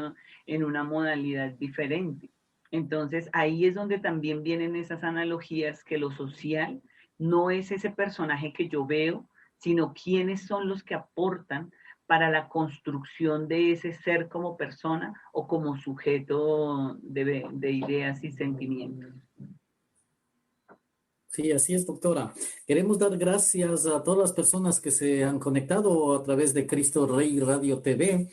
B: en una modalidad diferente. Entonces, ahí es donde también vienen esas analogías que lo social no es ese personaje que yo veo, sino quiénes son los que aportan para la construcción de ese ser como persona o como sujeto de ideas y sentimientos.
A: Sí, así es, doctora. Queremos dar gracias a todas las personas que se han conectado a través de Cristo Rey Radio TV.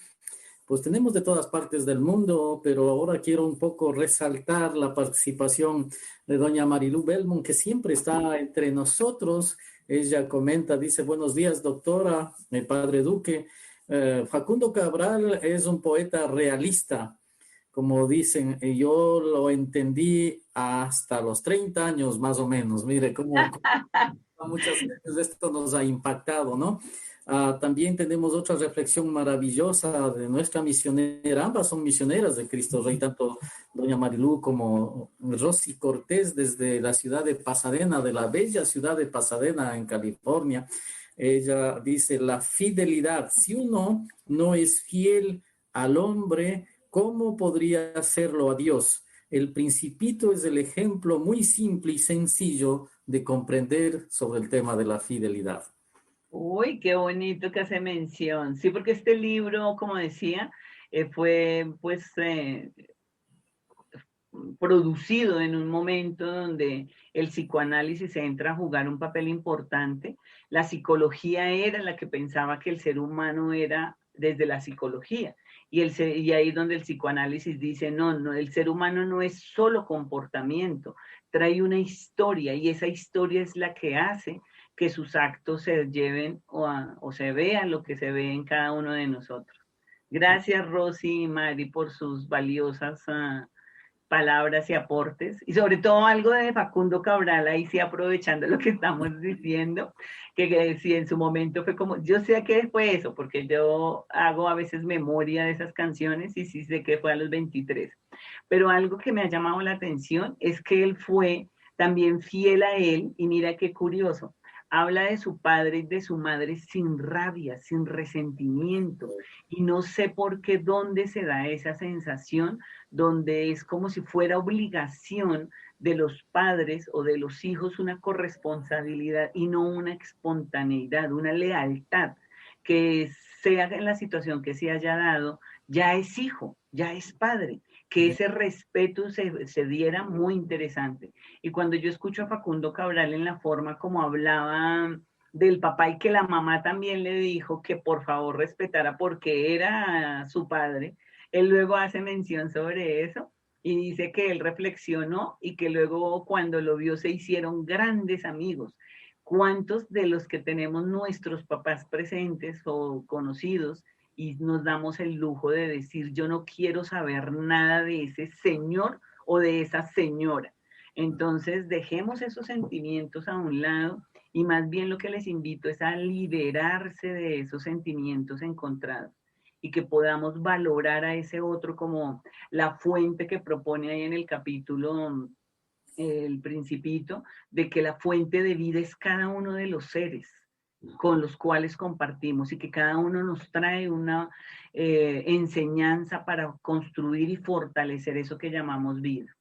A: Pues tenemos de todas partes del mundo, pero ahora quiero un poco resaltar la participación de doña Marilú Belmont, que siempre está entre nosotros. Ella comenta, dice, buenos días, doctora, el padre Duque. Facundo Cabral es un poeta realista, como dicen, y yo lo entendí hasta los 30 años más o menos. Mire, cómo muchas veces esto nos ha impactado, ¿no? También tenemos otra reflexión maravillosa de nuestra misionera, ambas son misioneras de Cristo Rey, tanto doña Marilú como Rosy Cortés desde la ciudad de Pasadena, de la bella ciudad de Pasadena en California. Ella dice, la fidelidad, si uno no es fiel al hombre, ¿cómo podría hacerlo a Dios? El Principito es el ejemplo muy simple y sencillo de comprender sobre el tema de la fidelidad.
B: Uy, qué bonito que hace mención. Sí, porque este libro, como decía, fue pues producido en un momento donde el psicoanálisis entra a jugar un papel importante. La psicología era la que pensaba que el ser humano era desde la psicología. Y ahí donde el psicoanálisis dice, no, no, el ser humano no es solo comportamiento, trae una historia y esa historia es la que hace que sus actos se lleven o se vean lo que se ve en cada uno de nosotros. Gracias, Rosy y Mari, por sus valiosas palabras y aportes, y sobre todo algo de Facundo Cabral, ahí sí aprovechando lo que estamos diciendo, que si en su momento fue como, yo sé que fue eso, porque yo hago a veces memoria de esas canciones y sí sé que fue a los 23, pero algo que me ha llamado la atención es que él fue también fiel a él, y mira qué curioso, habla de su padre y de su madre sin rabia, sin resentimiento, y no sé por qué dónde se da esa sensación, donde es como si fuera obligación de los padres o de los hijos una corresponsabilidad y no una espontaneidad, una lealtad, que sea en la situación que se haya dado, ya es hijo, ya es padre, que ese respeto se diera muy interesante. Y cuando yo escucho a Facundo Cabral en la forma como hablaba del papá y que la mamá también le dijo que por favor respetara porque era su padre, él luego hace mención sobre eso y dice que él reflexionó y que luego cuando lo vio se hicieron grandes amigos. ¿Cuántos de los que tenemos nuestros papás presentes o conocidos y nos damos el lujo de decir yo no quiero saber nada de ese señor o de esa señora? Entonces, dejemos esos sentimientos a un lado y más bien lo que les invito es a liberarse de esos sentimientos encontrados y que podamos valorar a ese otro como la fuente que propone ahí en el capítulo El Principito, de que la fuente de vida es cada uno de los seres con los cuales compartimos y que cada uno nos trae una enseñanza para construir y fortalecer eso que llamamos vida.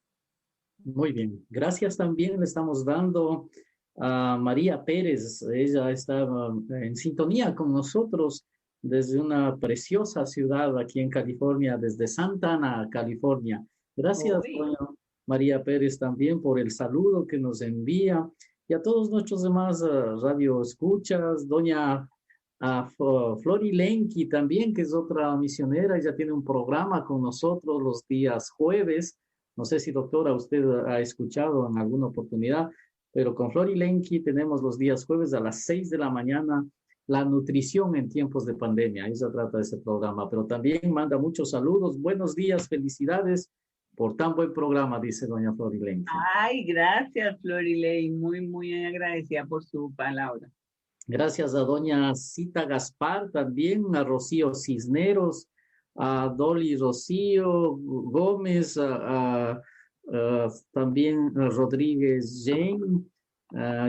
A: Muy bien. Gracias también le estamos dando a María Pérez. Ella está en sintonía con nosotros desde una preciosa ciudad aquí en California, desde Santa Ana, California. Gracias, doña María Pérez, también por el saludo que nos envía. Y a todos nuestros demás radio escuchas, doña Flori Lenki también, que es otra misionera, ella tiene un programa con nosotros los días jueves. No sé si, doctora, usted ha escuchado en alguna oportunidad, pero con Flori Lenki tenemos los días jueves a las 6 de la mañana la nutrición en tiempos de pandemia. Ahí se trata de ese programa, pero también manda muchos saludos. Buenos días, felicidades por tan buen programa, dice doña Flori Lenki.
B: Ay, gracias, Florilei. Muy, muy agradecida por su palabra.
A: Gracias a doña Cita Gaspar, también a Rocío Cisneros, a Dolly Rocío Gómez, también a Rodríguez Jane,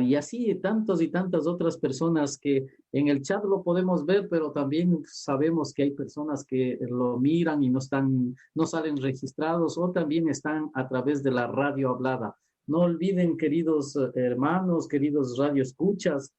A: y así tantos y tantas otras personas que en el chat lo podemos ver, pero también sabemos que hay personas que lo miran y no salen registrados o también están a través de la radio hablada. No olviden, queridos hermanos, queridos radioescuchas,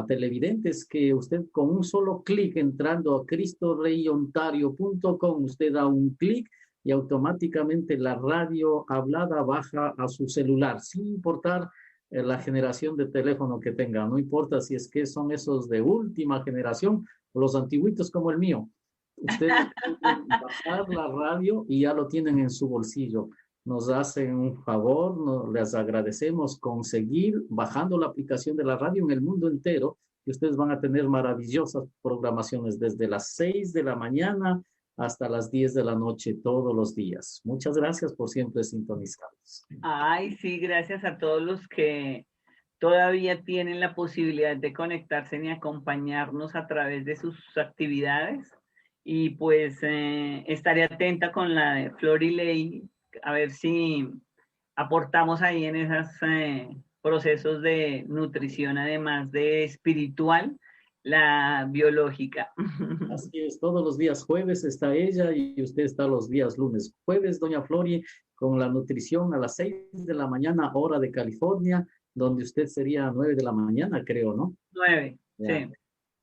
A: televidentes, que usted con un solo clic entrando a cristoreyontario.com, usted da un clic y automáticamente la radio hablada baja a su celular, sin importar la generación de teléfono que tenga. No importa si es que son esos de última generación o los antiguitos como el mío. Ustedes pueden bajar la radio y ya lo tienen en su bolsillo. Nos hacen un favor, les agradecemos conseguir bajando la aplicación de la radio en el mundo entero, y ustedes van a tener maravillosas programaciones desde las 6 de la mañana hasta las 10 de la noche todos los días. Muchas gracias por siempre sintonizarnos.
B: Ay, sí, gracias a todos los que todavía tienen la posibilidad de conectarse y acompañarnos a través de sus actividades. Y pues estaré atenta con la de Florilei, a ver si aportamos ahí en esos procesos de nutrición, además de espiritual, la biológica.
A: Así es, todos los días jueves está ella y usted está los días lunes. Jueves, doña Flori, con la nutrición a las 6 de la mañana, hora de California, donde usted sería 9 de la mañana, creo, ¿no?
B: 9,
A: ya.
B: Sí.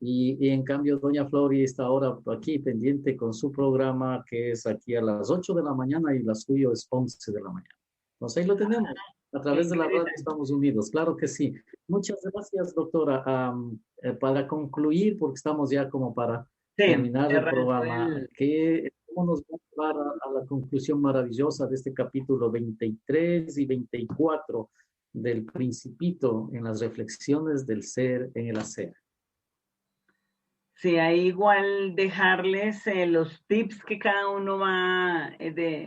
A: Y en cambio, doña Flori está ahora aquí pendiente con su programa, que es aquí a las 8 de la mañana y la suyo es 11 de la mañana. Entonces ahí lo tenemos. A través de la radio estamos unidos, claro que sí. Muchas gracias, doctora. Para concluir, porque estamos ya como para terminar el programa, ¿cómo nos va a llevar a la conclusión maravillosa de este capítulo 23 y 24 del Principito en las reflexiones del ser en el hacer?
B: Sí, ahí igual dejarles los tips que cada uno va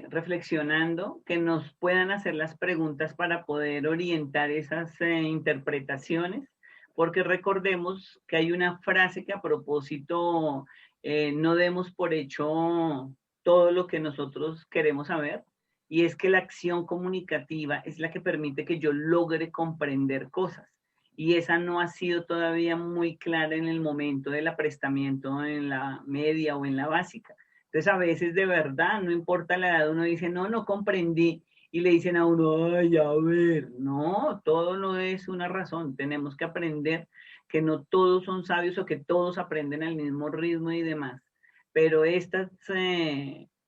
B: reflexionando, que nos puedan hacer las preguntas para poder orientar esas interpretaciones, porque recordemos que hay una frase que a propósito no demos por hecho todo lo que nosotros queremos saber, y es que la acción comunicativa es la que permite que yo logre comprender cosas. Y esa no ha sido todavía muy clara en el momento del aprestamiento en la media o en la básica. Entonces, a veces de verdad, no importa la edad, uno dice, no comprendí, y le dicen a uno, ay, a ver, no, todo no es una razón, tenemos que aprender que no todos son sabios o que todos aprenden al mismo ritmo y demás. Pero estas,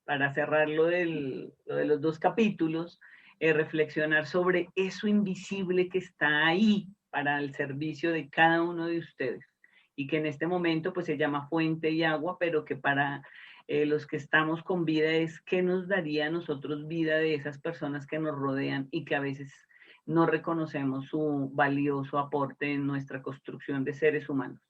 B: para cerrar lo de los 2 capítulos, reflexionar sobre eso invisible que está ahí, para el servicio de cada uno de ustedes, y que en este momento pues se llama fuente y agua, pero que para los que estamos con vida es qué nos daría a nosotros vida de esas personas que nos rodean y que a veces no reconocemos su valioso aporte en nuestra construcción de seres humanos.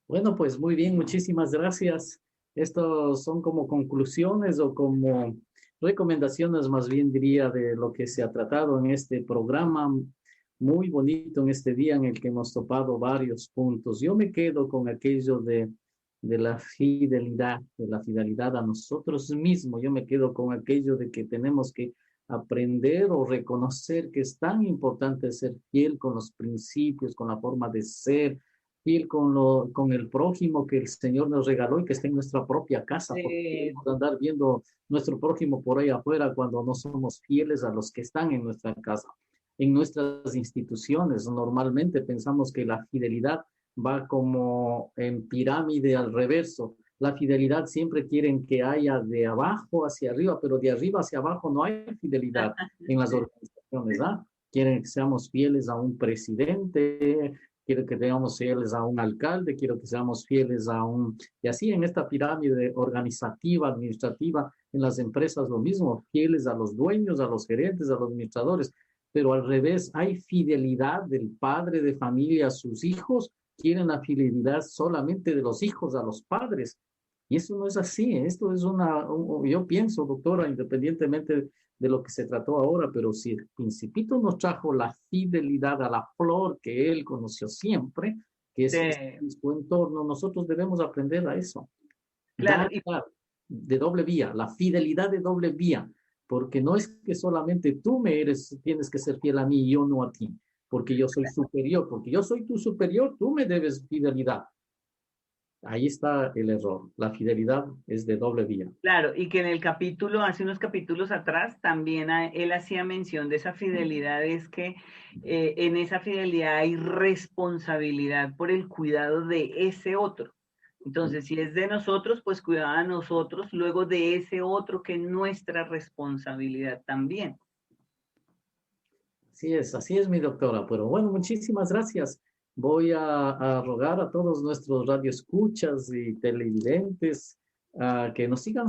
A: Bueno, pues muy bien, muchísimas gracias. Estos son como conclusiones o como recomendaciones más bien diría de lo que se ha tratado en este programa, muy bonito en este día en el que hemos topado varios puntos. Yo me quedo con aquello de la fidelidad a nosotros mismos. Yo me quedo con aquello de que tenemos que aprender o reconocer que es tan importante ser fiel con los principios, con la forma de ser, fiel con el prójimo que el Señor nos regaló y que está en nuestra propia casa, porque podemos andar viendo nuestro prójimo por ahí afuera cuando no somos fieles a los que están en nuestra casa. En nuestras instituciones, normalmente pensamos que la fidelidad va como en pirámide al reverso. La fidelidad siempre quieren que haya de abajo hacia arriba, pero de arriba hacia abajo no hay fidelidad en las organizaciones, ¿ah? Quieren que seamos fieles a un presidente, quiero que seamos fieles a un alcalde, quiero que seamos fieles a un... Y así en esta pirámide organizativa, administrativa, en las empresas lo mismo, fieles a los dueños, a los gerentes, a los administradores, pero al revés, hay fidelidad del padre de familia a sus hijos, quieren la fidelidad solamente de los hijos a los padres. Y eso no es así, esto es yo pienso, doctora, independientemente de lo que se trató ahora, pero si el Principito nos trajo la fidelidad a la flor que él conoció siempre, que es su entorno, nosotros debemos aprender a eso.
B: Claro.
A: De doble vía, la fidelidad de doble vía, porque no es que solamente tú tienes que ser fiel a mí y yo no a ti, porque yo soy superior, porque yo soy tu superior, tú me debes fidelidad. Ahí está el error. La fidelidad es de doble vía.
B: Claro, y que en el capítulo, hace unos capítulos atrás, también él hacía mención de esa fidelidad, es que en esa fidelidad hay responsabilidad por el cuidado de ese otro. Entonces, si es de nosotros, pues cuidar a nosotros, luego de ese otro que es nuestra responsabilidad también.
A: Así es mi doctora. Pero bueno, muchísimas gracias. Voy a rogar a todos nuestros radioescuchas y televidentes que nos sigan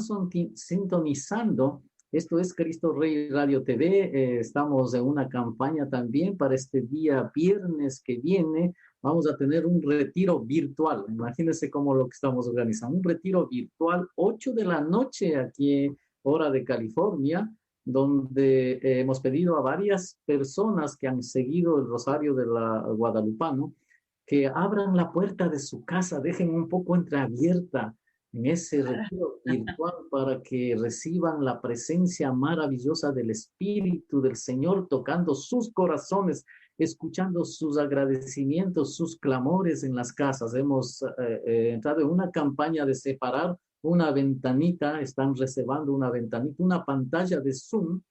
A: sintonizando. Esto es Cristo Rey Radio TV. Estamos en una campaña también para este día viernes que viene. Vamos a tener un retiro virtual. Imagínense cómo lo que estamos organizando. Un retiro virtual, 8 de la noche aquí, hora de California, donde hemos pedido a varias personas que han seguido el Rosario de la Guadalupano que abran la puerta de su casa, dejen un poco entreabierta en ese retiro virtual para que reciban la presencia maravillosa del Espíritu del Señor tocando sus corazones, escuchando sus agradecimientos, sus clamores en las casas. Hemos entrado en una campaña de separar una ventanita, están reservando una ventanita, una pantalla de Zoom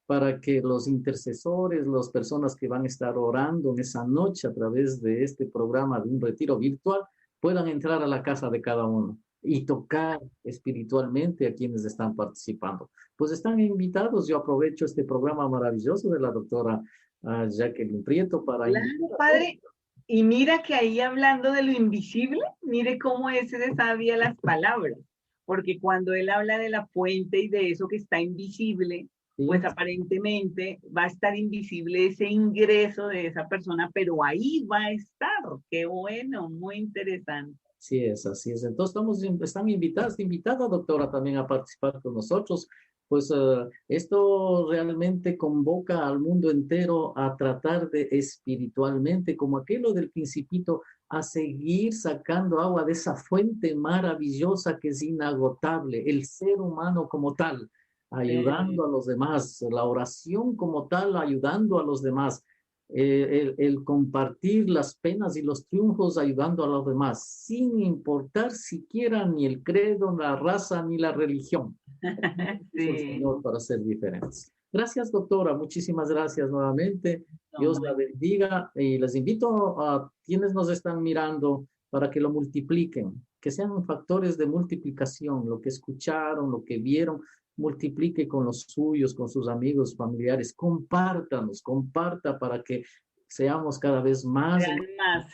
A: para que los intercesores, las personas que van a estar orando en esa noche a través de este programa de un retiro virtual, puedan entrar a la casa de cada uno y tocar espiritualmente a quienes están participando. Pues están invitados. Yo aprovecho este programa maravilloso de la doctora Jacqueline Prieto para...
B: Claro, padre. Y mira que ahí hablando de lo invisible, mire cómo es de sabia las palabras. Porque cuando él habla de la fuente y de eso que está invisible, sí, pues aparentemente va a estar invisible ese ingreso de esa persona, pero ahí va a estar. Qué bueno, muy interesante.
A: Así es. Entonces están invitada, doctora, también a participar con nosotros. Pues esto realmente convoca al mundo entero a tratar de espiritualmente, como aquello del Principito, a seguir sacando agua de esa fuente maravillosa que es inagotable, el ser humano como tal, ayudando a los demás, la oración como tal, ayudando a los demás, el compartir las penas y los triunfos ayudando a los demás, sin importar siquiera ni el credo, la raza, ni la religión. Sí. El Señor para ser diferentes. Gracias, doctora. Muchísimas gracias nuevamente. Dios la bendiga y les invito a quienes nos están mirando para que lo multipliquen, que sean factores de multiplicación, lo que escucharon, lo que vieron, multiplique con los suyos, con sus amigos, familiares. Comparta para que seamos cada vez más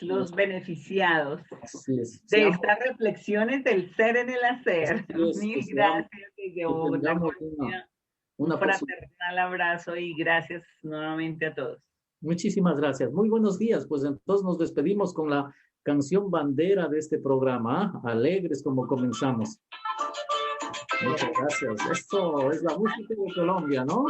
B: los beneficiados
A: de
B: estas reflexiones del ser en el hacer. Mil gracias desde Bogotá. Un fraternal abrazo y gracias nuevamente a todos.
A: Muchísimas gracias. Muy buenos días. Pues entonces nos despedimos con la canción bandera de este programa, alegres como comenzamos. Muchas gracias. Esto es la música de Colombia, ¿no?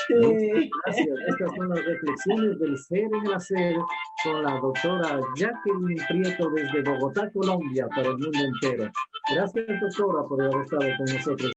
B: Sí.
A: Muchas gracias. Estas son las reflexiones del ser en el hacer con la doctora Jacqueline Prieto desde Bogotá, Colombia, para el mundo entero. Gracias, doctora, por haber estado con nosotros.